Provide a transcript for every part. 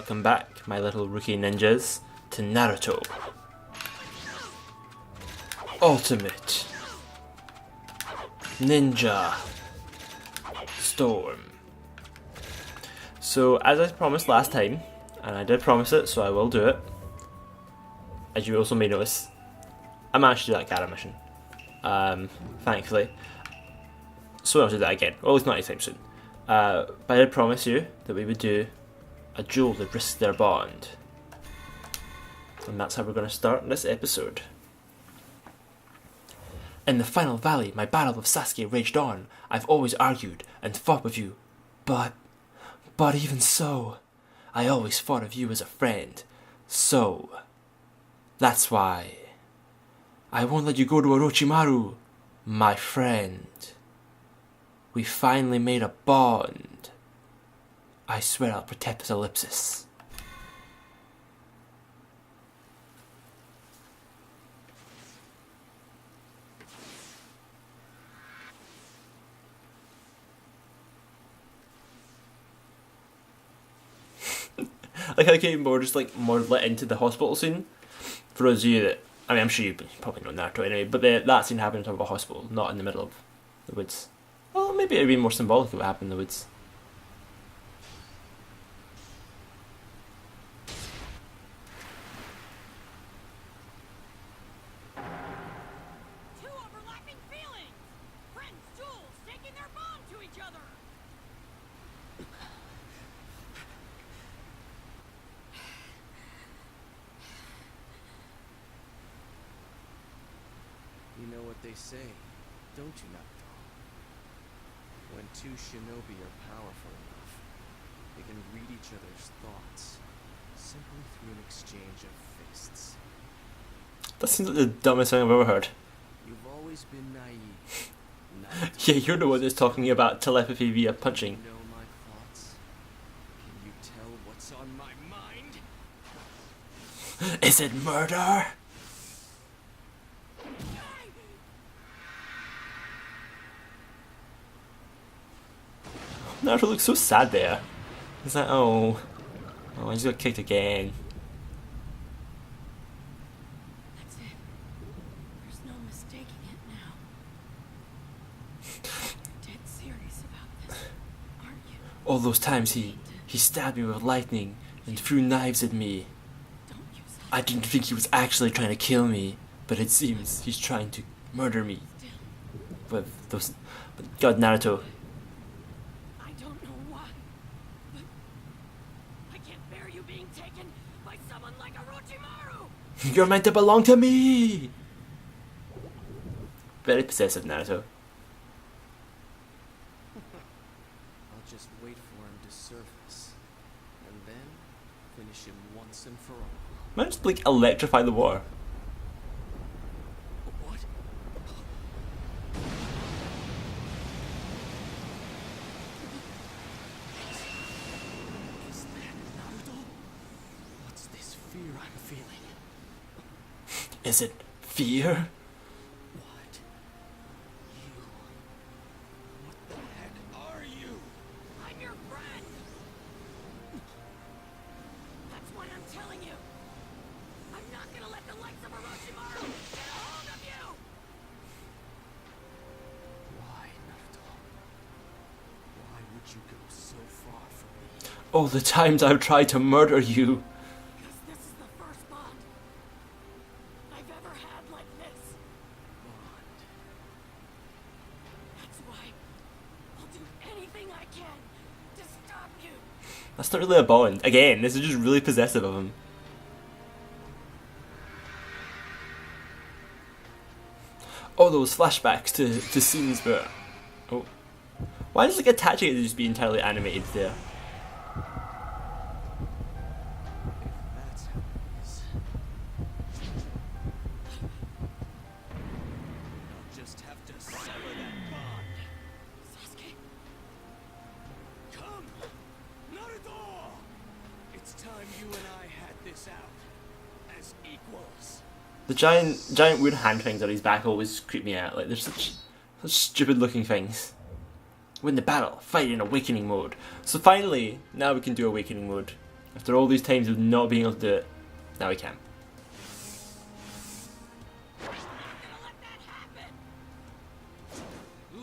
welcome back, my little rookie ninjas, to Naruto Ultimate Ninja Storm. So, as I promised last time, and I did promise it, so I will do it, as you also may notice, I managed to do that Gara mission, thankfully. So I'll do that again, well, it's not anytime soon. But I did promise you that we would do a duel that risks their bond. And that's how we're going to start this episode. In the final valley, my battle with Sasuke raged on. I've always argued and fought with you. But even so, I always thought of you as a friend. So, that's why I won't let you go to Orochimaru, my friend. We finally made a bond. I swear I'll protect this ellipsis. Like how I came more just like more lit into the hospital scene. For those of you that, I mean, I'm sure you probably know Naruto anyway, but that scene happened on top of a hospital, not in the middle of the woods. Well, maybe it'd be more symbolic of what happened in the woods. Two overlapping feelings! Friends, jewels, taking their bond to each other! You know what they say, don't you, Naruto? When two shinobi are powerful enough, they can read each other's thoughts simply through an exchange of fists. That seems like the dumbest thing I've ever heard. You've always been naive. Naruto. Yeah, you're the one that's talking about telepathy via punching. You know my thoughts? Can you tell what's on my mind? Is it murder? Naruto looks so sad there. He's like, oh, I just got kicked again. That's it. There's no mistaking it now. You're dead serious about this, aren't you? All those times he stabbed me with lightning and threw knives at me. Don't use that. I didn't think he was actually trying to kill me, but it seems he's trying to murder me. With those, God, Naruto. I don't know why, but I can't bear you being taken by someone like Orochimaru! You're meant to belong to me! Very possessive, Naruto. I'll just wait for him to surface, and then finish him once and for all. Might just like electrify the water. What? Is that Naruto? What's this fear I'm feeling? Is it fear? What? You? What the heck are you? I'm your friend! That's why I'm telling you! I'm not gonna let the likes of Orochimaru get a hold of you! Why, Naruto? Why would you go so far from me? All the times I've tried to murder you. Because this is the first bond I've ever had like this. Bond. That's why I'll do anything I can to stop you. That's not really a bond. Again, this is just really possessive of him. All those flashbacks to scenes where... Oh. Why does like attaching it to just be entirely animated there? That's how it is. I'll just have to sever that bond. Sasuke, Come! Naruto! It's time you and I had this out. As equals. The giant weird hand things on his back always creep me out. Like, they're such stupid looking things. Win the battle, fight in awakening mode. So finally, now we can do awakening mode. After all these times of not being able to do it, now we can.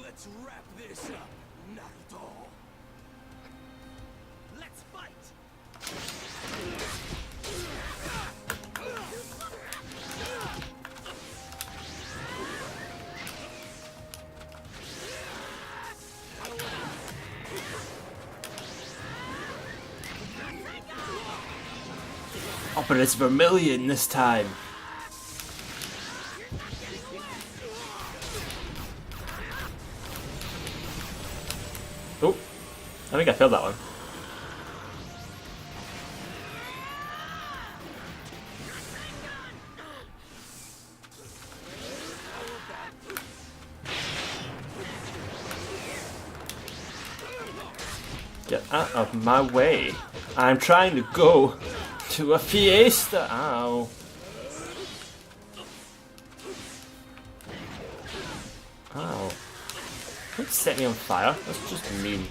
Let's wrap this up, Naruto. Let's fight. Oh, but it's Vermilion this time. Oh, I think I failed that one. Get out of my way. I'm trying to go to a fiesta. Ow. Ow. Don't set me on fire. That's just mean.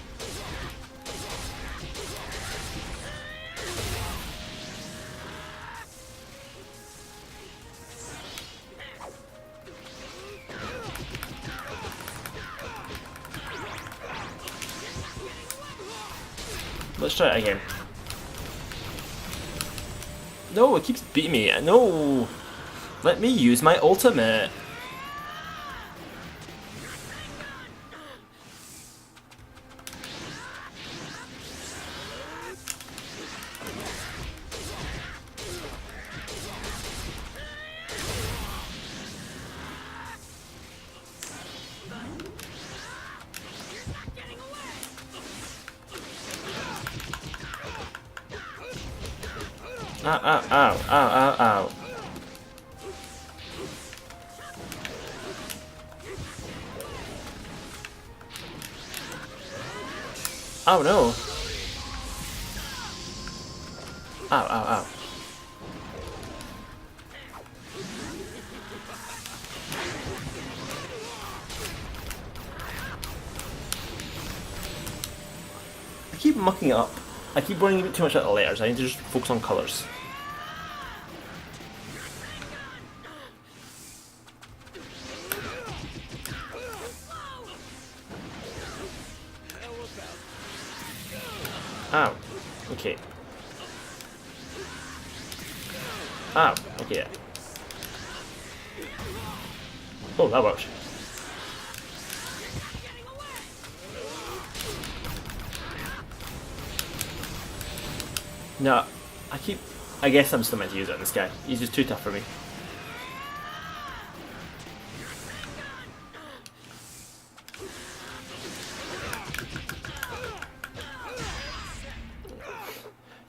Let's try it again. No, it keeps beating me. No! Let me use my ultimate. Ow, ow, ow, ow, ow, ow. Oh no. Ow, ow, ow. I keep mucking it up. I keep worrying a bit too much about the letters. I need to just focus on colours. Ow. Okay. Ow. Okay. Oh, that works. No, I guess I'm still meant to use it on this guy. He's just too tough for me.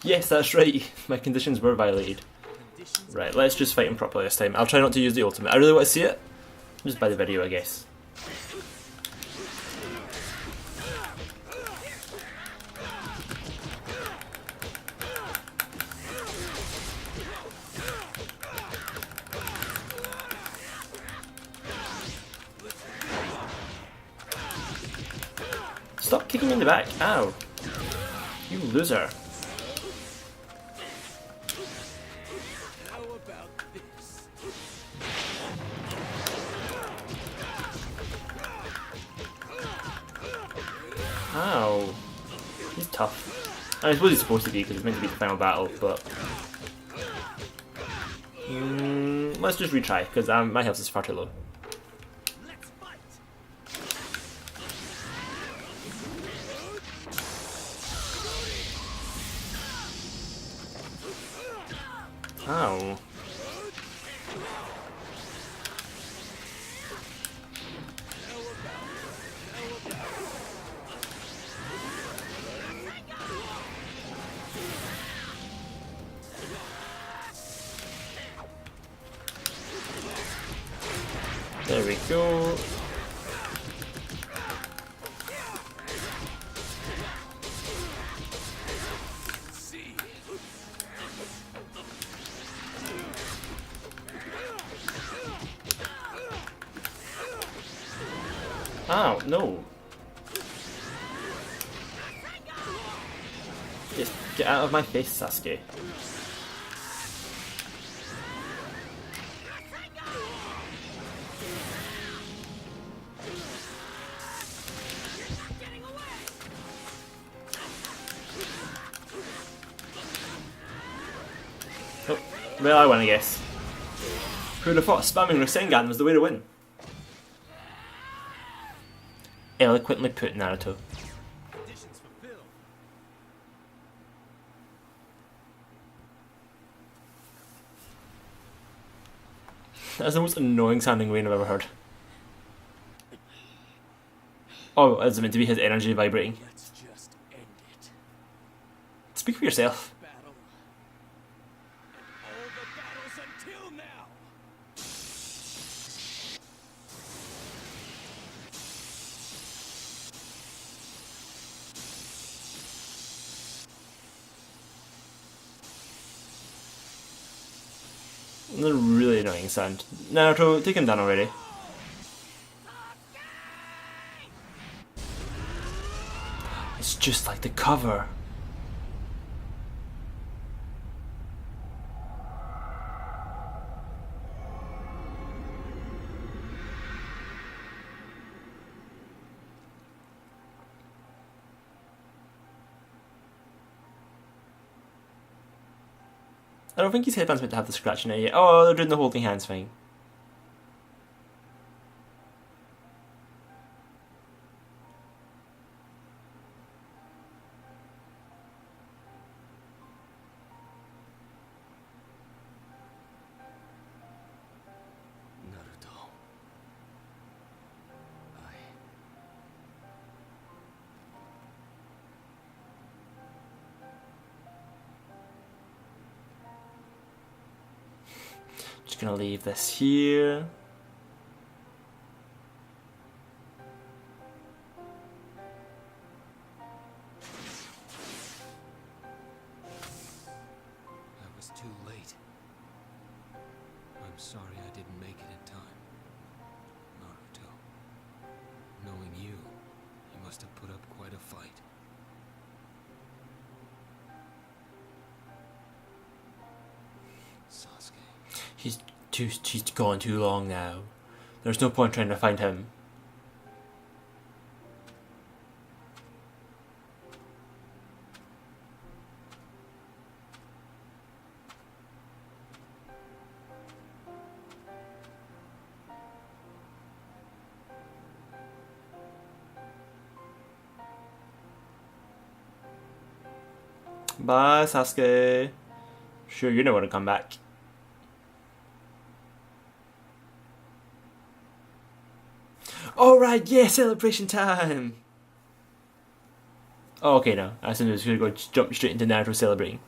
Yes, that's right. My conditions were violated. Right, let's just fight him properly this time. I'll try not to use the ultimate. I really want to see it. Just by the video, I guess. Stop kicking me in the back. Ow. You loser. Ow. He's tough. I suppose he's supposed to be because it's meant to be the final battle, but... let's just retry, because my health is far too low. Ow. There we go. Ow, no. Just get out of my face, Sasuke. Oh, well, I win, I guess. Who'd have thought spamming Rasengan was the way to win? Eloquently put, Naruto. Conditions fulfilled. That's the most annoying sounding rain I've ever heard. Oh, is it meant to be his energy vibrating? Let's just end it. Speak for yourself. Battle. And all the battles until now. That's a really annoying sound. Naruto, take him down already. It's just like the cover. I don't think his headband's meant to have the scratch in it yet. Oh, they're doing the holding hands thing. Naruto. Just gonna leave this here. I was too late. I'm sorry I didn't make it in time. Naruto. Knowing you, you must have put up quite a fight. Sasuke. He's gone too long now. There's no point trying to find him. Bye, Sasuke. Sure, you know where to come back. Alright, yeah, celebration time! Oh, okay, no. I assumed it was going to go jump straight into Naruto celebrating.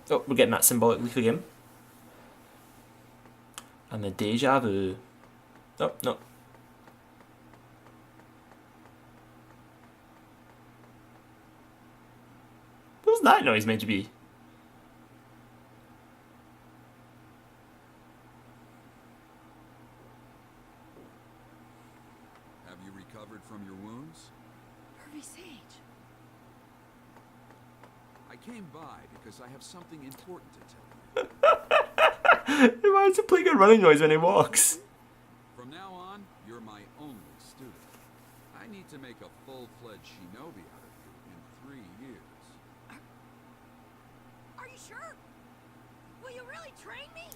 Oh, we're getting that symbolic leaf again. And the deja vu. Oh, no. What was that noise meant to be? Have you recovered from your wounds? Pervy Sage. I came by because I have something important to tell you. He wants to play a running noise when he walks. From now on, you're my only student. I need to make a full-fledged shinobi out of you in 3 years. Are you sure? Will you really train me?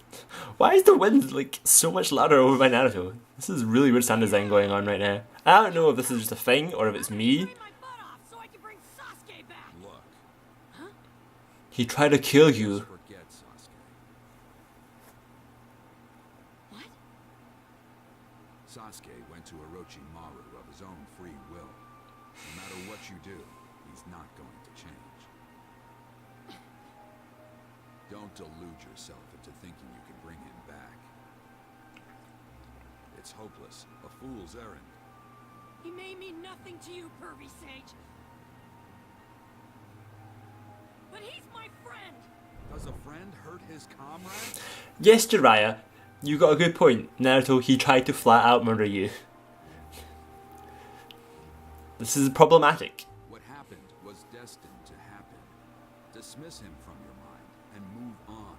Why is the wind like so much louder over by Naruto? This is really weird sound design going on right now. I don't know if this is just a thing or if it's me. Train my butt off so I can bring Sasuke back. Look, He tried to kill you. just forget Sasuke. What? Sasuke went to Orochimaru of his own free will. No matter what you do, he's not going to change. Don't delude yourself into thinking you can bring him back. It's hopeless, a fool's errand. He may mean nothing to you, Pervy Sage. But he's my friend. Does a friend hurt his comrade? Yes, Jiraiya, you got a good point. Naruto, he tried to flat out murder you. This is problematic. What happened was destined to happen. dismiss him from your mind and move on.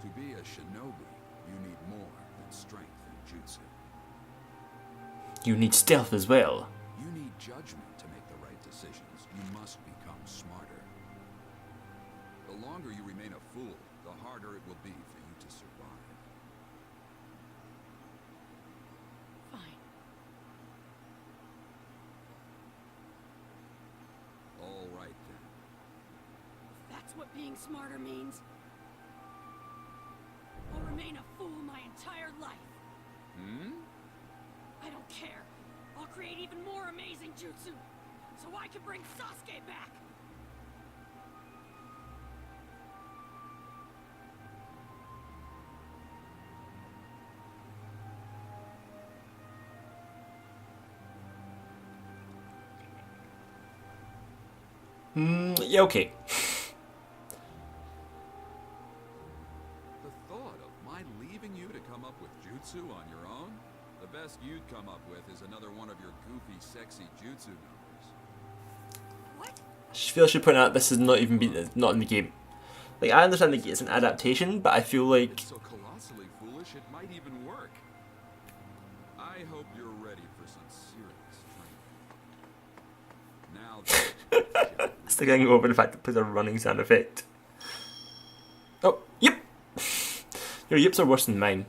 To be a shinobi, you need more than strength and jutsu. You need stealth as well. You need judgment to make the right decisions. You must become smarter. The longer you remain a fool, the harder it will be for you to survive. Fine. All right then. That's what being smarter means. I'll remain a fool my entire life. I don't care. I'll create even more amazing jutsu, so I can bring Sasuke back. Yeah, okay. The thought of my leaving you to come up with jutsu on your own? The best you'd come up with is another one of your goofy, sexy jutsu numbers. What? I feel I should point out this is not even not in the game. Like, I understand that it's an adaptation, but I feel like It's so colossally foolish it might even work. I hope you're ready for some serious training. Now then, still getting over the fact that it plays a running sound effect. Oh, yep. Your yips are worse than mine.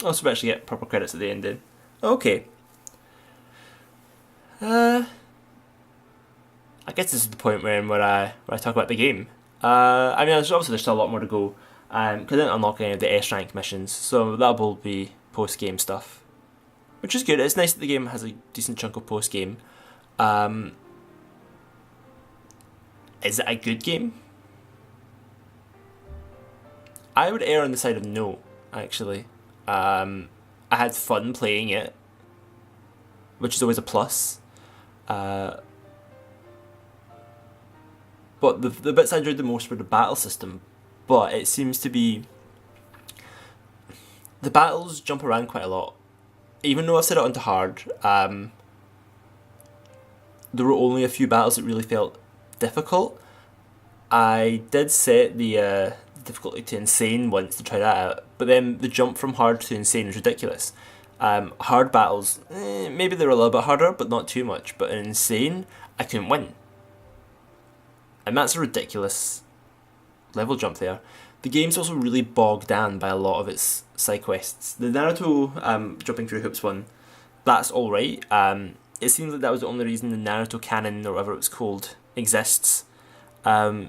Oh, so we actually get proper credits at the end then. Okay. I guess this is the point where I talk about the game. I mean, there's still a lot more to go. Because I didn't unlock any of the S rank missions, so that will be post game stuff, which is good. It's nice that the game has a decent chunk of post game. Is it a good game? I would err on the side of no, actually. I had fun playing it, which is always a plus. But the bits I enjoyed the most were the battle system. But it seems to be... the battles jump around quite a lot. Even though I've set it onto hard, there were only a few battles that really felt difficult. I did set the difficulty to insane once to try that out, but then the jump from hard to insane is ridiculous. Hard battles, maybe they were a little bit harder, but not too much. But in insane, I couldn't win. And that's a ridiculous level jump there. The game's also really bogged down by a lot of its side quests. The Naruto jumping through hoops one, that's alright. It seems like that was the only reason the Naruto canon, or whatever it was called, exists. I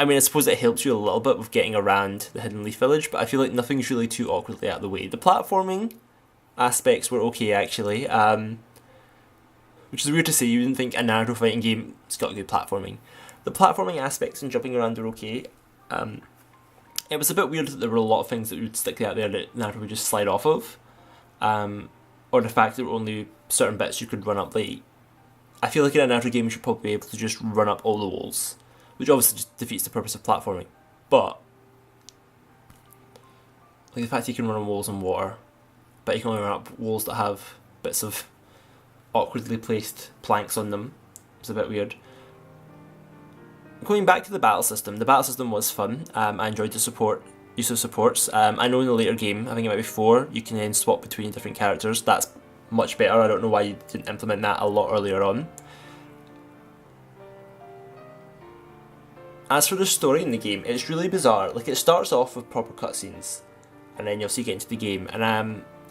mean, I suppose it helps you a little bit with getting around the Hidden Leaf Village, but I feel like nothing's really too awkwardly out of the way. The platforming aspects were okay, actually, which is weird to say. You didn't think a Naruto fighting game has got good platforming. The platforming aspects and jumping around are okay. It was a bit weird that there were a lot of things that would stick out there that Naruto would just slide off of, or the fact that there were only certain bits you could run up. Like, I feel like in a Naruto game you should probably be able to just run up all the walls, which obviously just defeats the purpose of platforming. But like the fact you can run on walls and water, but you can only run up walls that have bits of awkwardly placed planks on them, it's a bit weird. Going back to the battle system was fun. I enjoyed the use of supports. I know in the later game, I think it might be 4, you can then swap between different characters. That's much better. I don't know why you didn't implement that a lot earlier on. As for the story in the game, it's really bizarre. Like, it starts off with proper cutscenes, and then you'll see get into the game. And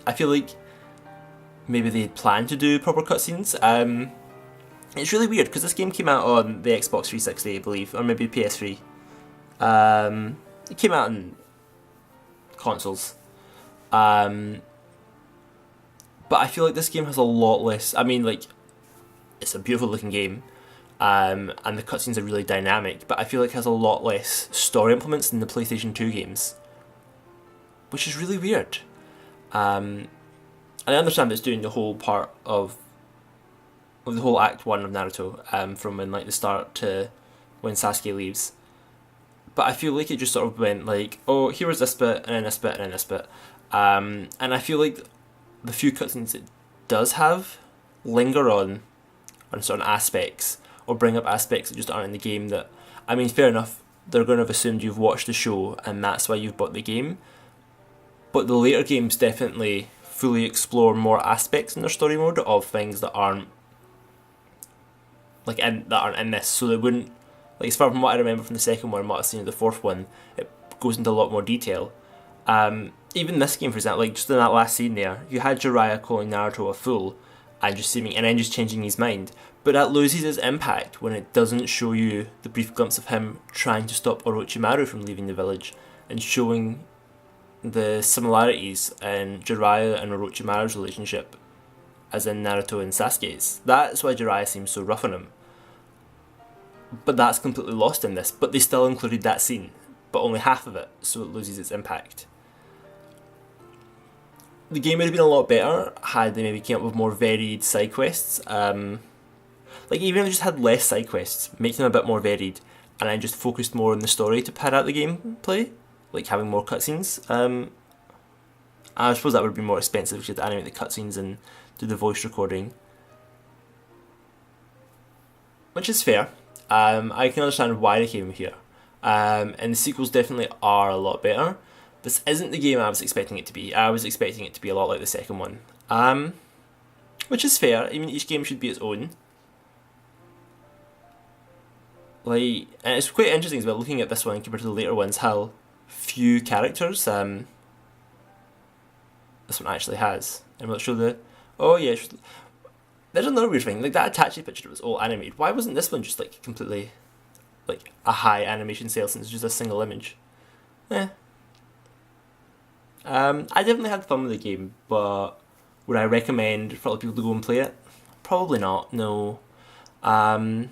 I feel like maybe they planned to do proper cutscenes. It's really weird because this game came out on the Xbox 360, I believe, or maybe PS3. It came out on consoles. But I feel like this game has a lot less. I mean, like, it's a beautiful looking game, and the cutscenes are really dynamic, but I feel like it has a lot less story implements than the PlayStation 2 games, which is really weird. And I understand that it's doing the whole part of the whole Act 1 of Naruto, from when, like, the start to when Sasuke leaves. But I feel like it just sort of went like, oh, here was this bit, and then this bit, and then this bit. And I feel like the few cutscenes it does have linger on certain aspects, or bring up aspects that just aren't in the game that, I mean, fair enough, they're going to have assumed you've watched the show, and that's why you've bought the game. But the later games definitely fully explore more aspects in their story mode of things that aren't in this, so they wouldn't, like, as far from what I remember from the second one and what I've seen in the fourth one, it goes into a lot more detail. Even this game, for example, like just in that last scene there, you had Jiraiya calling Naruto a fool and then just changing his mind, but that loses its impact when it doesn't show you the brief glimpse of him trying to stop Orochimaru from leaving the village and showing the similarities in Jiraiya and Orochimaru's relationship as in Naruto and Sasuke's. That's why Jiraiya seems so rough on him. But that's completely lost in this, but they still included that scene, but only half of it, so it loses its impact. The game would have been a lot better had they maybe came up with more varied side quests. Like, even if they just had less side quests, make them a bit more varied, and then just focused more on the story to pad out the gameplay, like having more cutscenes. I suppose that would be more expensive because you had to animate the cutscenes and do the voice recording, which is fair. I can understand why they came here, and the sequels definitely are a lot better. This isn't the game I was expecting it to be. I was expecting it to be a lot like the second one, which is fair. I mean, each game should be its own. Like, and it's quite interesting as well, looking at this one compared to the later ones, how few characters this one actually has. And we'll show the... Oh yeah, there's another weird thing. Like, that Itachi picture was all animated. Why wasn't this one just like completely like a high animation scale since it's just a single image? I definitely had fun with the game, but would I recommend for other people to go and play it? Probably not, no. You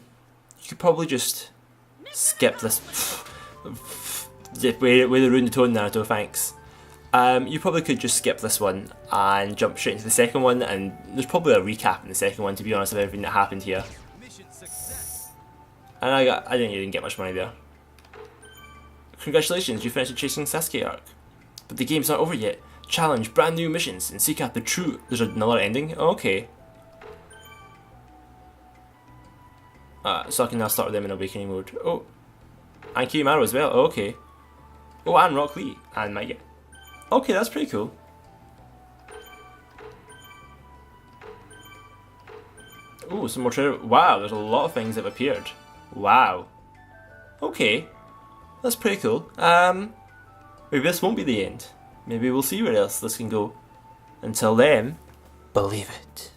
could probably just skip this. Way to ruin the tone, Naruto, thanks. You probably could just skip this one and jump straight into the second one, and there's probably a recap in the second one, to be honest, of everything that happened here. And I didn't even get much money there. Congratulations, you finished the Chasing Sasuke arc. But the game's not over yet. Challenge brand new missions and seek out the true... There's another ending? Oh, okay. So I can now start with them in awakening mode. Oh. And Kimaru as well. Oh, okay. Oh, and Rock Lee. And Maya. Okay, that's pretty cool. Oh, some more trailer. Wow, there's a lot of things that have appeared. Wow. Okay. That's pretty cool. Maybe this won't be the end. Maybe we'll see where else this can go. Until then, believe it.